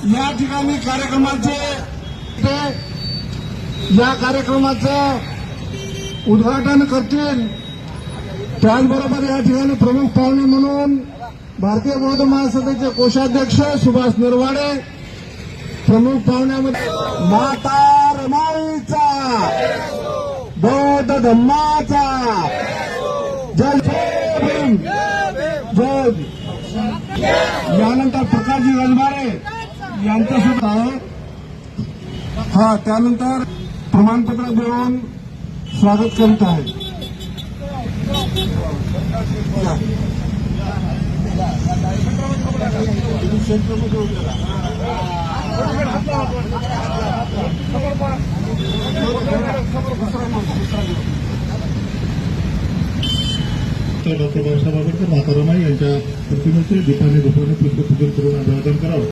या ठिकाणी या कार्यक्रमाचं उद्घाटन करतील। त्याचबरोबर या ठिकाणी प्रमुख पाहुणे म्हणून भारतीय बौद्ध महासभेचे कोषाध्यक्ष सुभाष नरवाडे, प्रमुख पाहुण्यामध्ये माता रमाईचा, बौद्ध धम्माचा जय भीम, जय। यानंतर प्रकाशजी गंजबारे यांचं सुद्धा आहे। त्यानंतर प्रमाणपत्र देऊन स्वागत करीत आहे। डॉक्टर बाबासाहेब आंबेडकर माता रमाई यांच्या प्रतिमेचे दीपाने पुष्पपूजन करून अभिवादन करावं।